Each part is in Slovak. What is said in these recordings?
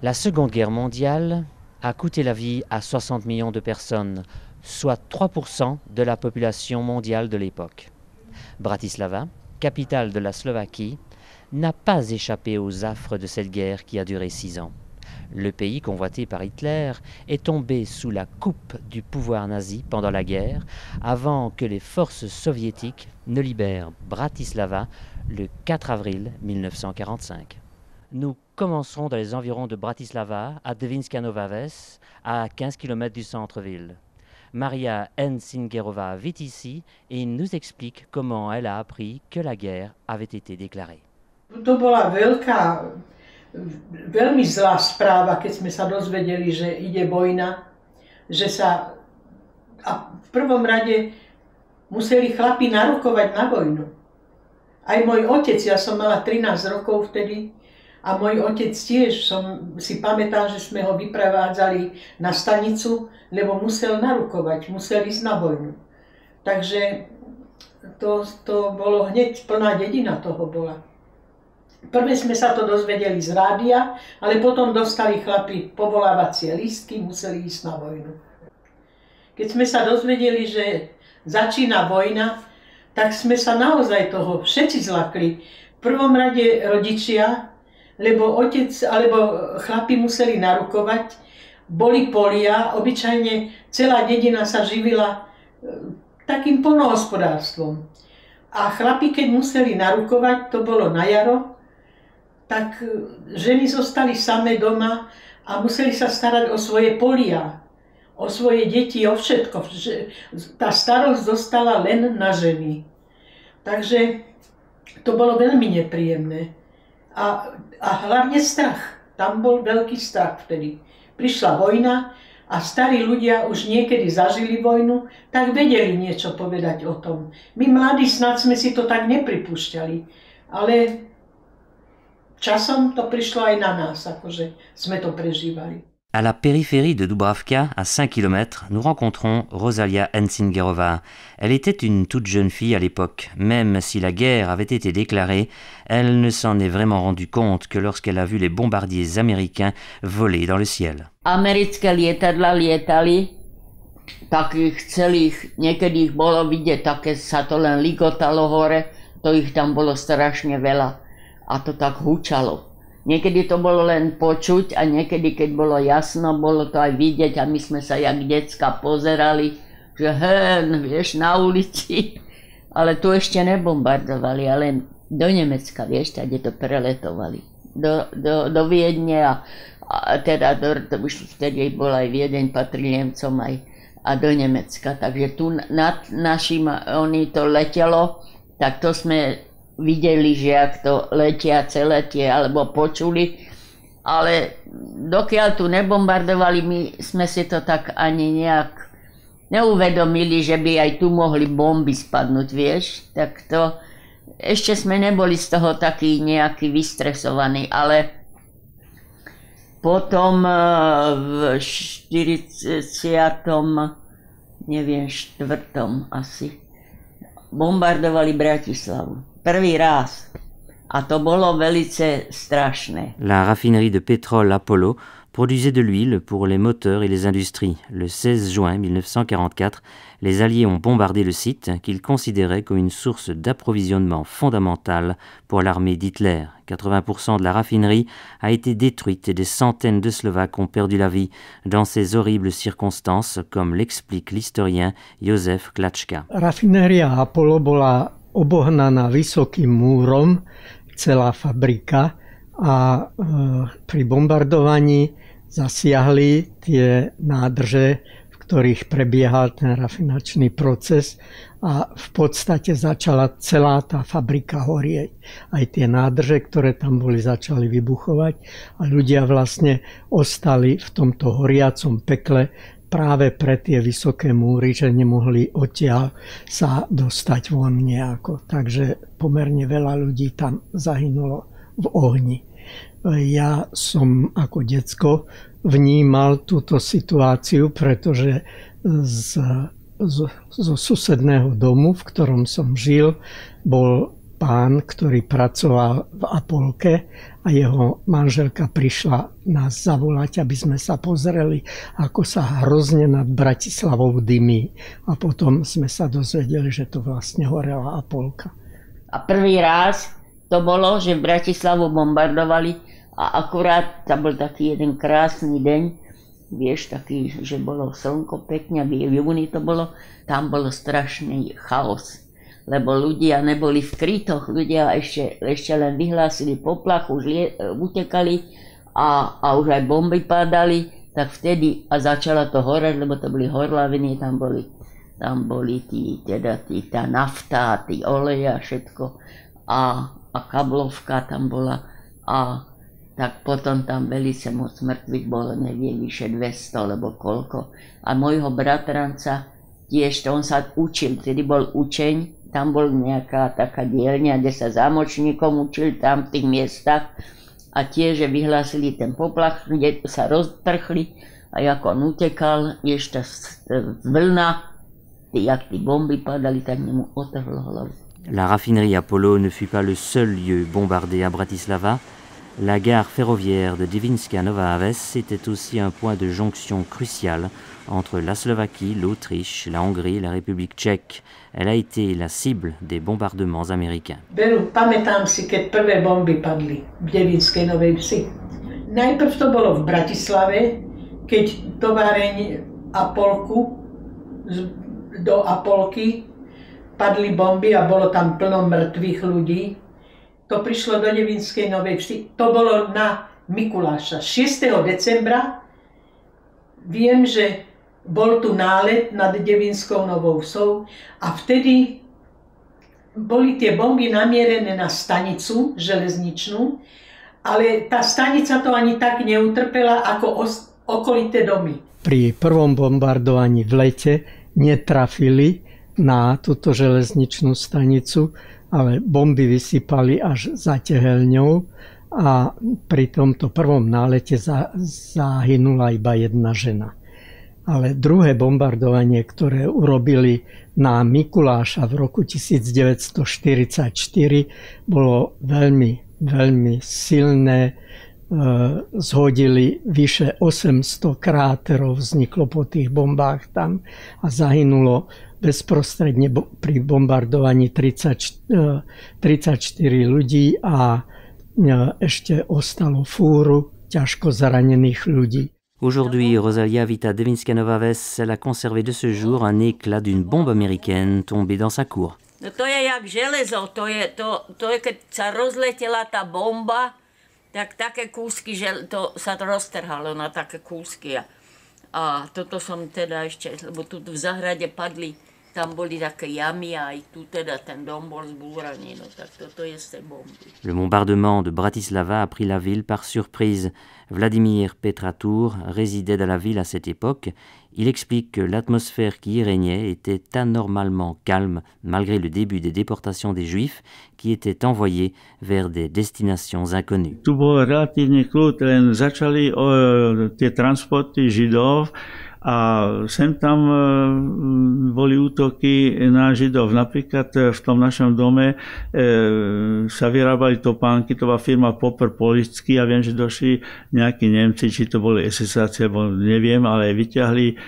La Seconde Guerre mondiale a coûté la vie à 60 millions de personnes, soit 3% de la population mondiale de l'époque. Bratislava, capitale de la Slovaquie, n'a pas échappé aux affres de cette guerre qui a duré 6 ans. Le pays convoité par Hitler est tombé sous la coupe du pouvoir nazi pendant la guerre, avant que les forces soviétiques ne libèrent Bratislava le 4 avril 1945. Nous commencerons dans les environs de Bratislava, à Devinská Nová Ves, à 15 km du centre-ville. Maria Ensingerova vit ici et nous explique comment elle a appris que la guerre avait été déclarée. To bola veľmi zlá správa, keď sme sa dozvedeli, že ide vojna, a v prvom rade museli chlapi narukovať na vojnu. Aj môj otec, ja som mala 13 rokov vtedy, a môj otec tiež, si pamätám, že sme ho vyprevádzali na stanicu, lebo musel narukovať, musel ísť na vojnu. Takže to bolo hneď, plná dedina toho bola. Prvé sme sa to dozvedeli z rádia, ale potom dostali chlapi povolávacie lístky, museli ísť na vojnu. Keď sme sa dozvedeli, že začína vojna, tak sme sa naozaj toho všetci zlakli. V prvom rade rodičia, lebo chlapi museli narukovať, boli polia, obyčajne celá dedina sa živila takým poľnohospodárstvom. A chlapi, keď museli narukovať, to bolo na jaro, tak ženy zostali samé doma a museli sa starať o svoje polia, o svoje deti, o všetko. Tá starosť zostala len na ženy. Takže to bolo veľmi nepríjemné. A hlavne strach. Tam bol veľký strach vtedy. Prišla vojna a starí ľudia už niekedy zažili vojnu, tak vedeli niečo povedať o tom. My mladí snad sme si to tak nepripúšťali, ale časom to prišlo aj na nás, akože sme to prežívali. À la périphérie de Dubravka, à 5 km, nous rencontrons Rosalia Ensingerova. Elle était une toute jeune fille à l'époque. Même si la guerre avait été déclarée, elle ne s'en est vraiment rendue compte que lorsqu'elle a vu les bombardiers américains voler dans le ciel. Americké lietadla lietali, takých celých, niekedy ich bolo vidieť, také sa to len ligotalo hore, to ich tam bolo strašne veľa a to tak hučalo. Niekedy to bolo len počuť a niekedy, keď bolo jasno, bolo to aj vidieť a my sme sa jak decka pozerali, že vieš, na ulici. Ale tu ešte nebombardovali, ale do Nemecka, vieš, kde to preletovali. Do Viedne a teda už vtedy bol aj Viedeň, patrí Nemcom aj a do Nemecka. Takže tu nad našim to letelo, tak to sme videli, že ak to letiace letie, alebo počuli, ale dokiaľ tu nebombardovali, my sme si to tak ani nejak neuvedomili, že by aj tu mohli bomby spadnúť, vieš, tak to ešte sme neboli z toho takí nejaký vystresovaní, ale potom v 40. neviem, 4. asi bombardovali Bratislavu. Prvý raz. A to bolo velice strašné. La raffinerie de pétrole Apollo produisait de l'huile pour les moteurs et les industries. Le 16 juin 1944, les Alliés ont bombardé le site qu'ils considéraient comme une source d'approvisionnement fondamentale pour l'armée d'Hitler. 80% de la raffinerie a été détruite et des centaines de Slovaques ont perdu la vie dans ces horribles circonstances, comme l'explique l'historien Jozef Klačka. Rafinéria Apollo bola obohnaná vysokým múrom, celá fabrika, a pri bombardovaní zasiahli tie nádrže, v ktorých prebiehal ten rafinačný proces a v podstate začala celá tá fabrika horieť. Aj tie nádrže, ktoré tam boli, začali vybuchovať a ľudia vlastne ostali v tomto horiacom pekle práve pre tie vysoké múry, že nemohli odtiaľ sa dostať von nejako. Takže pomerne veľa ľudí tam zahynulo v ohni. Ja som ako decko vnímal túto situáciu, pretože zo susedného domu, v ktorom som žil, bol pán, ktorý pracoval v Apolke a jeho manželka prišla nás zavolať, aby sme sa pozreli, ako sa hrozne nad Bratislavou dymí. A potom sme sa dozvedeli, že to vlastne horela Apolka. A prvý raz to bolo, že Bratislavu bombardovali a akurát tam bol taký jeden krásny deň, vieš, taký, že bolo slnko pekne, v júni to bolo, tam bolo strašný chaos. Lebo ľudia neboli v krytoch, ľudia ešte len vyhlásili poplach, už utekali a už aj bomby padali, tak vtedy a začala to horeť, lebo to boli horlaviny, tam boli tá nafta, tí oleje a všetko a kablovka tam bola a tak potom tam veľmi moc mŕtvych bolo, neviem, vyše 200, lebo koľko. A môjho bratranca tiež, on sa učil, vtedy bol učeň, tam bol nejaká taká dielňa, kde sa zámočníkom učili tam v tých miestach a tiež vyhlásili ten poplach, kde sa roztrhli a ako on utekal, vieš, tá vlna, jak tí bomby padali, tak nemu otrhlo hlavu. La raffinerie Apollo ne fut pas le seul lieu bombardé à Bratislava. La gare ferroviaire de Devinská Nová Ves était aussi un point de jonction crucial entre la Slovaquie, l'Autriche, la Hongrie et la République tchèque. Elle a été la cible des bombardements américains. Pamätám si, keď prvé bomby padli v Devinskej Novej Vsi. Najprv to bolo v Bratislave, keď továreň Apolku do Apolky padli bomby a bolo tam plno mŕtvych ľudí. To prišlo do Devinskej Novej Vsi. To bolo na Mikuláša. 6. decembra viem, že bol tu nálet nad Devinskou Novou Vsou a vtedy boli tie bomby namierené na stanicu železničnú, ale tá stanica to ani tak neutrpela ako okolité domy. Pri prvom bombardovaní v lete netrafili na túto železničnú stanicu, ale bomby vysypali až za Tehelňou a pri tomto prvom nálete zahynula iba jedna žena. Ale druhé bombardovanie, ktoré urobili na Mikuláša v roku 1944, bolo veľmi silné. Zhodili vyše 800 kráterov, vzniklo po tých bombách tam a zahynulo bezprostredne pri bombardovaní 34 ľudí a ešte ostalo fúru ťažko zranených ľudí. Aujourd'hui, Rosalia vit à Devinská Nová Ves. Elle a conservé de ce jour un éclat d'une bombe américaine tombée dans sa cour. No to je jak železo, to je keď sa rozletela tá bomba, tak také kúsky, že to sa roztrhalo na také kúsky. A toto som teda ešte, lebo tu v zahrade padli, tam boli také jamy a aj tu teda ten dom bol zbúraný, no tak toto je z tej bomby. Le bombardement de Bratislava a pris la ville par surprise. Vladimír Petratur résidait dans la ville à cette époque. Il explique que l'atmosphère qui y régnait était anormalement calme malgré le début des déportations des Juifs qui étaient envoyés vers des destinations inconnues. Tu bol relatívne kľud, len začali tie transporty Židov a sem tam boli útoky na Židov. Napríklad v tom našom dome sa vyrábali topánky, to bola firma Popper Polický a viem, že došli nejakí Nemci, či to boli SS-áci, alebo neviem, ale vyťahli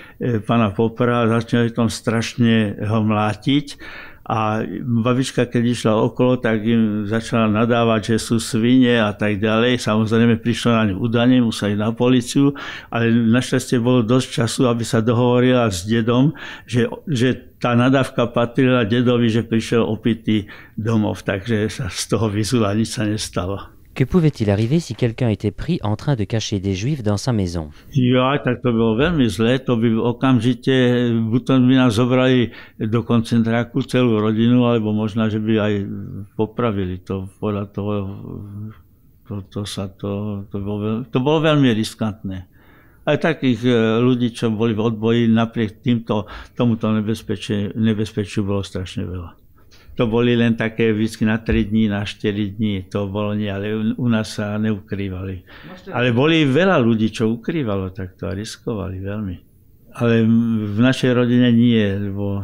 pána Poppera a začali tam strašne ho mlátiť. A babička, keď išla okolo, tak im začala nadávať, že sú svine a tak ďalej. Samozrejme prišlo na ňu udanie, museli na políciu, ale našťastie bolo dosť času, aby sa dohovorila s dedom, že tá nadávka patrila dedovi, že prišiel opitý domov, takže sa z toho vyzula, nič sa nestalo. Que pouvait-il arriver si quelqu'un était pris en train de cacher des Juifs dans sa maison? Ja, tak to bolo veľmi zlé, to by okamžite, buď by nás zobrali do koncentráku celú rodinu, alebo možno, že by aj popravili to. Podľa toho, to bolo veľmi riskantné. Aj takých ľudí, čo boli v odboji, napriek tomuto nebezpečiu bolo strašne veľa. To boli len také vždy na 3 dní, na 4 dní, to bolo nie, ale u nás sa neukrývali. Ale boli veľa ľudí, čo ukrývalo takto a riskovali veľmi. Ale v našej rodine nie, lebo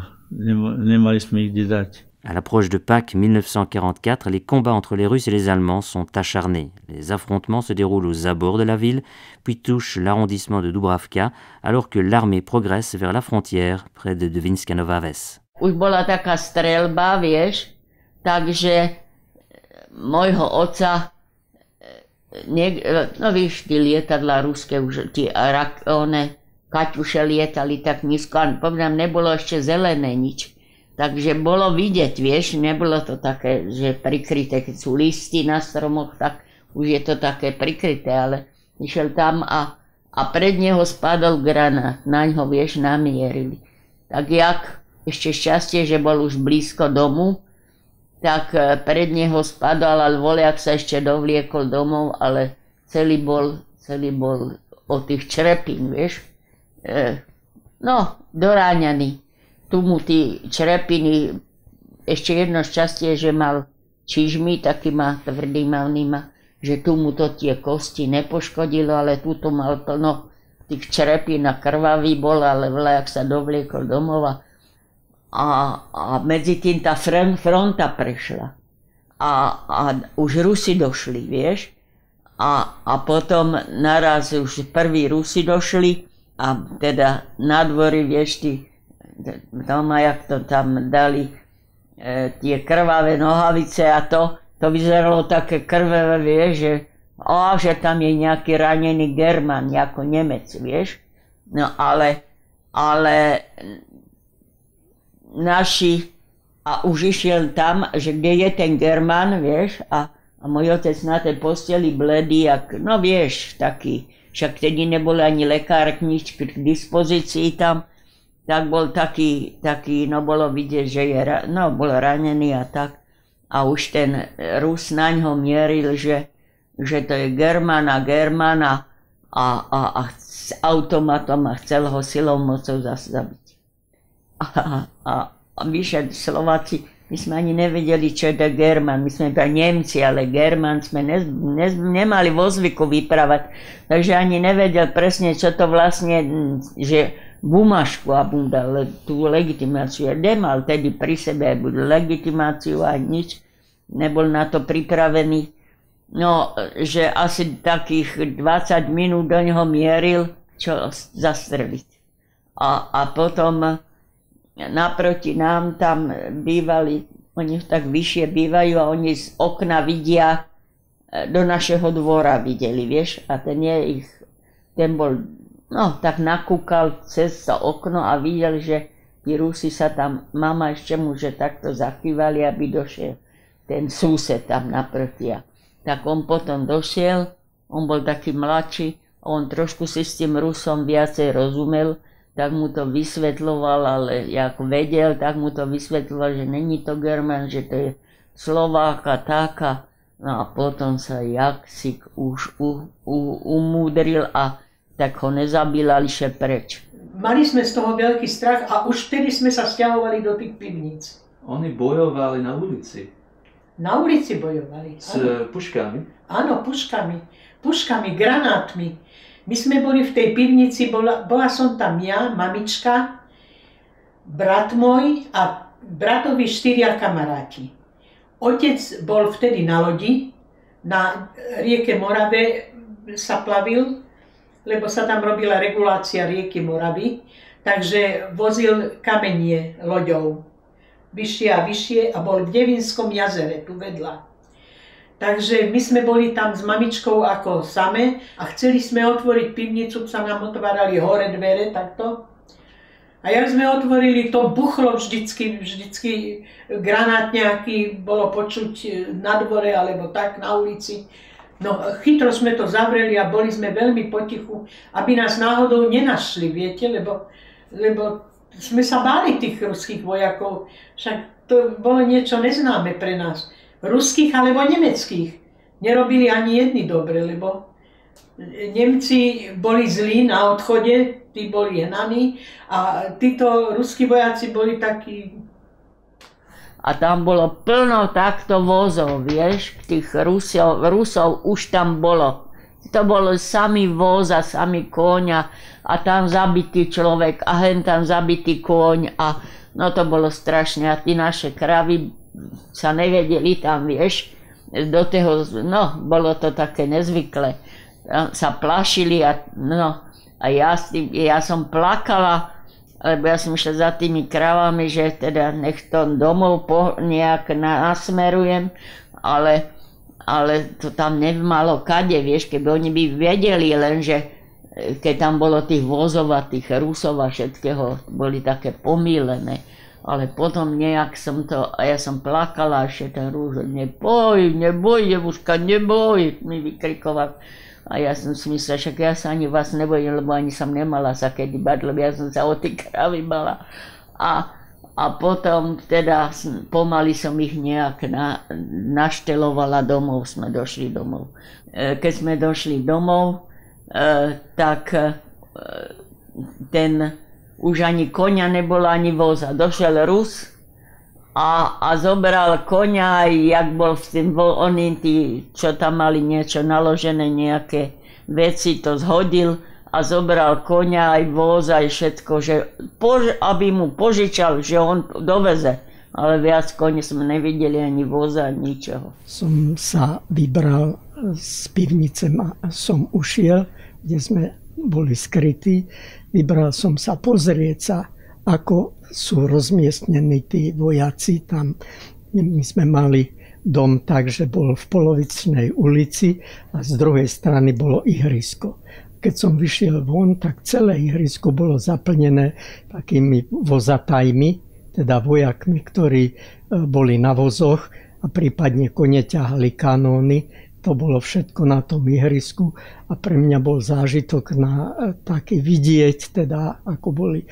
nemali sme ich kde dať. À l'approche de Pâques 1944, les combats entre les Russes et les Allemands sont acharnés. Les affrontements se déroulent aux abords de la ville, puis touchent l'arrondissement de Dubravka, alors que l'armée progresse vers la frontière près de Devinská Nová Ves. Už bola taká streľba, vieš, takže môjho otca, no víš, tí lietadlá ruské, už tí Kaťuše lietali tak nízko, a povedám, nebolo ešte zelené nič. Takže bolo vidieť, vieš, nebolo to také, že prikryté, keď sú listy na stromoch, tak už je to také prikryté, ale išiel tam a pred neho spadol granát, naňho, vieš, namierili. Tak jak, ešte šťastie, že bol už blízko domu, tak pred neho spadol, ale voliak sa ešte dovliekol domov, ale celý bol od tých črepín, vieš. Doráňaný. Tu mu tí črepiny, ešte jedno šťastie, že mal čižmy, taký má tvrdý malnýma, že tu mu to tie kosti nepoškodilo, ale tu mal plno tých črepín a krvavý bol, ale vlajak sa dovliekol domov a medzi tým tá fronta prešla. A už Rusi došli, vieš, a potom naraz už prví Rusi došli, a teda na dvori, vieš, jak to tam dali, tie krvavé nohavice a to vyzeralo také krvavé, vieš, že tam je nejaký ranený German, ako Nemec, vieš. No ale naši, a už išiel tam, že kde je ten German, vieš, a môj otec na tej posteli bledý, no vieš, taký, však tedy neboli ani lekár, nič k dispozícii tam, tak bol taký, no bolo vidieť, že bol ranený a tak. A už ten Rus naňho mieril, že to je German a s automatom a chcel ho silou mocou zase zabiť. A vyše Slováci, my sme ani nevedeli, čo je to German, my sme iba Nemci, ale German sme nemali vo zvyku vyprávať, takže ani nevedel presne, čo to vlastne, že bumašku a dal tú legitimáciu. Nemal tedy pri sebe legitimáciu a nič, nebol na to pripravený. No, že asi takých 20 minút do neho mieril, čo zastreliť. A potom naproti nám tam bývali, oni tak vyššie bývajú a oni z okna vidia, do našeho dvora videli, vieš, a ten bol, tak nakúkal cez to okno a videl, že tí Rusi sa tam, mama ešte mu, že takto zakývali, aby došiel ten sused tam naproti. Tak on potom došiel, on bol taký mladší, on trošku si s tým Rusom viacej rozumel, tak mu to vysvetľoval, ale jak vedel, tak mu to vysvetľoval, že není to German, že to je Slovák a taká. No a potom sa Jaksik už umúdril a tak ho nezabil, ale išiel preč. Mali sme z toho veľký strach a už vtedy sme sa sťahovali do tých pivníc. Oni bojovali na ulici. Na ulici bojovali. S puškami? Áno, puškami, granátmi. My sme boli v tej pivnici, bola som tam ja, mamička, brat môj a bratovi 4 kamaráti. Otec bol vtedy na lodi, na rieke Morave sa plavil, lebo sa tam robila regulácia rieky Moravy, takže vozil kamenie loďou vyššie a vyššie a bol v Devinskom jazere, tu vedľa. Takže my sme boli tam s mamičkou ako same a chceli sme otvoriť pivnicu, sa nám otvárali hore dvere takto. A jak sme otvorili, to buchlo vždycky granát nejaký bolo počuť na dvore alebo tak na ulici. No chytro sme to zavreli a boli sme veľmi potichu, aby nás náhodou nenašli, viete, lebo sme sa báli tých ruských vojakov, však to bolo niečo neznáme pre nás. Ruských alebo nemeckých. Nerobili ani jedni dobre, lebo Nemci boli zlí na odchode, tí boli hnaní a títo ruskí vojaci boli takí. A tam bolo plno takto vozov, vieš, tých Rusov už tam bolo. To bol samý voz a samý kôň a tam zabitý človek a hen tam zabitý kôň a no to bolo strašné a tí naše kravy sa nevedeli tam, vieš, do toho, no bolo to také nezvyklé. Sa plašili a no a ja som plakala, lebo ja som išla za tými kravami, že teda nech to domov nejak nasmerujem, ale to tam nemalo kade, vieš, keby oni by vedeli, lenže keď tam bolo tých vozov a tých Rusov a všetkého, boli také pomílené. Ale potom nejak ja som plakala, ešte ten Rúž, neboj, Jevuška, neboj, mi vykrikoval. A ja som si myslela, však ja sa ani vás nebojím, lebo ani som nemala sa kedy bať, lebo ja som sa o tie kravy bala. A potom teda pomaly som ich nejak naštelovala domov, sme došli domov. Keď sme došli domov, tak už ani koňa nebolo, ani voza. Došiel Rus a zobral koňa, jak bol v tým, oni tí, čo tam mali niečo naložené, nejaké veci, to zhodil a zobral koňa aj voz, aj všetko, že aby mu požičal, že on doveze. Ale viac koň sme nevideli, ani voza, ani ničoho. Som sa vybral z pivnice, som ušiel, kde sme boli skrytí. Vybral som sa pozrieť sa, ako sú rozmiestnení tí vojaci. Tam my sme mali dom tak, že bol v polovičnej ulici a z druhej strany bolo ihrisko. Keď som vyšiel von, tak celé ihrisko bolo zaplnené takými vozatajmi, teda vojakmi, ktorí boli na vozoch a prípadne kone ťahali kanóny. To bolo všetko na tom ihrisku a pre mňa bol zážitok na taký vidieť, teda ako boli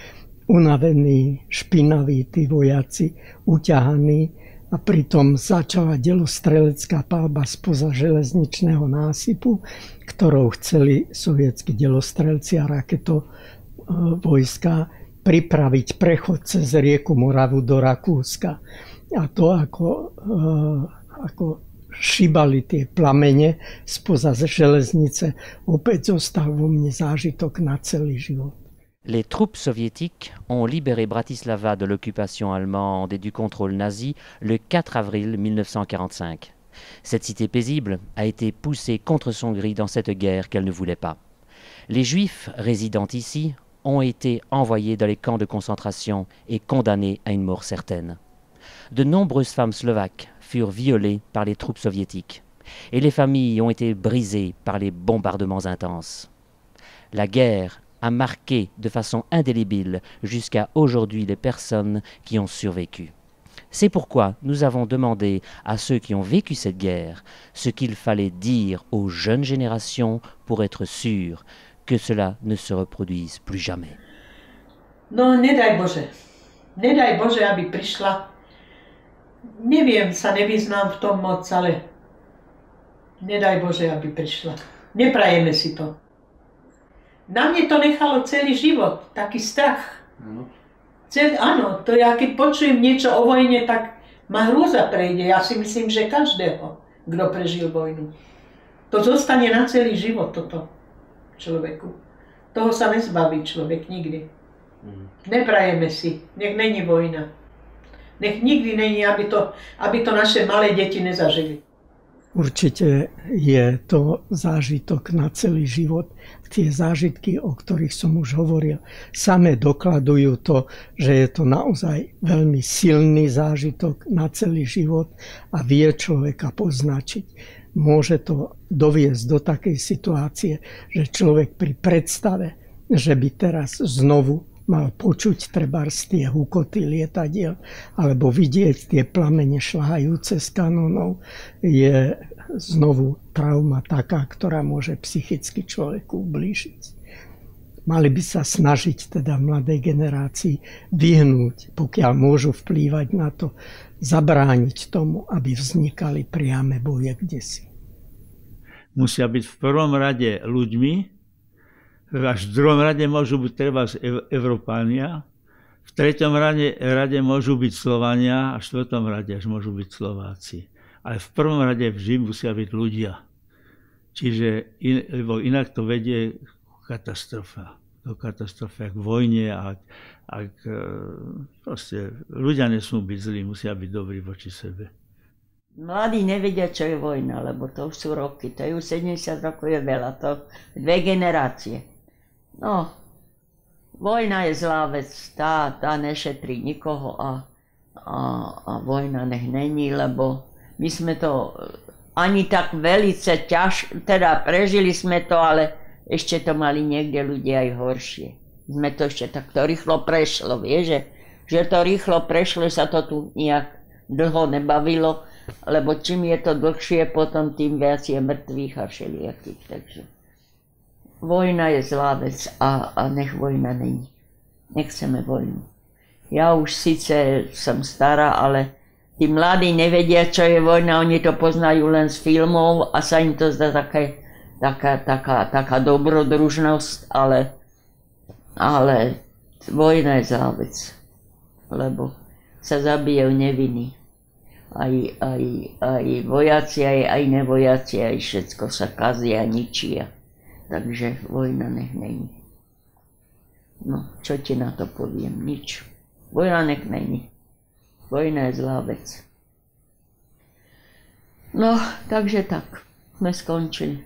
unavení, špinaví tí vojaci, uťahaní a pritom začala delostrelecká palba spoza železničného násypu, ktorou chceli sovietskí delostrelci a raketovojska pripraviť prechod cez rieku Moravu do Rakúska. A to ako šibali tie plamene spoza železnice, opäť zostal vo mne zážitok na celý život. Les troupes soviétiques ont libéré Bratislava de l'occupation allemande et du contrôle nazi le 4 avril 1945. Cette cité paisible a été poussée contre son gré dans cette guerre qu'elle ne voulait pas. Les Juifs résidant ici ont été envoyés dans les camps de concentration et condamnés à une mort certaine. De nombreuses femmes slovaques furent violées par les troupes soviétiques et les familles ont été brisées par les bombardements intenses. La guerre a marqué de façon indélébile jusqu'à aujourd'hui les personnes qui ont survécu. C'est pourquoi nous avons demandé à ceux qui ont vécu cette guerre ce qu'il fallait dire aux jeunes générations pour être sûrs que cela ne se reproduise plus jamais. No, nedaj Bože. Nedaj Bože, aby prišla. Neviem, sa nevyznám v tom moc, ale nedaj Bože, aby prišla. Neprajeme si to. Na mne to nechalo celý život, taký strach. Áno, to ja keď počujem niečo o vojne, tak ma hrôza prejde. Ja si myslím, že každého, kto prežil vojnu. To zostane na celý život toto človeku. Toho sa nezbaví človek nikdy. Neprajeme si, nech není vojna. Nech nikdy není, aby to naše malé deti nezažili. Určite je to zážitok na celý život. Tie zážitky, o ktorých som už hovoril, samé dokladujú to, že je to naozaj veľmi silný zážitok na celý život a vie človeka poznačiť. Môže to doviesť do takej situácie, že človek pri predstave, že by teraz znovu mal počuť trebárs tie hukoty lietadiel alebo vidieť tie plamene šľahajúce z kanónov, je znovu trauma taká, ktorá môže psychicky človeku ublížiť. Mali by sa snažiť teda v mladej generácii vyhnúť, pokiaľ môžu vplývať na to, zabrániť tomu, aby vznikali priame boje kdesi. Musia byť v prvom rade ľuďmi, až v druhom rade môžu byť treba Európania, v treťom rade môžu byť Slovania a v štvrtom rade až môžu byť Slováci. Ale v prvom rade vždy musia byť ľudia. Čiže lebo inak to vedie katastrofa. Do katastrofy, ak v vojne, ak proste ľudia nesmú byť zlí, musia byť dobrí voči sebe. Mladí nevedia, čo je vojna, lebo to už sú roky. To je už 70 rokov je veľa, to 2 generácie. No, vojna je zlá vec, tá nešetrí nikoho a vojna nech není, lebo my sme to ani tak velice teda prežili sme to, ale ešte to mali niekde ľudia aj horšie. Sme to ešte takto rýchlo prešlo, vieš, že to rýchlo prešlo, sa to tu nejak dlho nebavilo, lebo čím je to dlhšie, potom tým viac je mŕtvych a všelijakých, takže vojna je zlá vec a nech vojna není. Nechceme vojnu. Ja už síce som stará, ale tí mladí nevedia, čo je vojna, oni to poznajú len z filmov a sa im to zdá taká dobrodružnosť, ale vojna je zlá vec, lebo sa zabijú nevinní. Aj vojaci, aj nevojaci, aj všetko sa kazia, ničia. Takže vojna nech není. No, čo ti na to poviem? Nič. Vojna nech není. Vojna je zlá vec. No, takže tak. Sme skončili.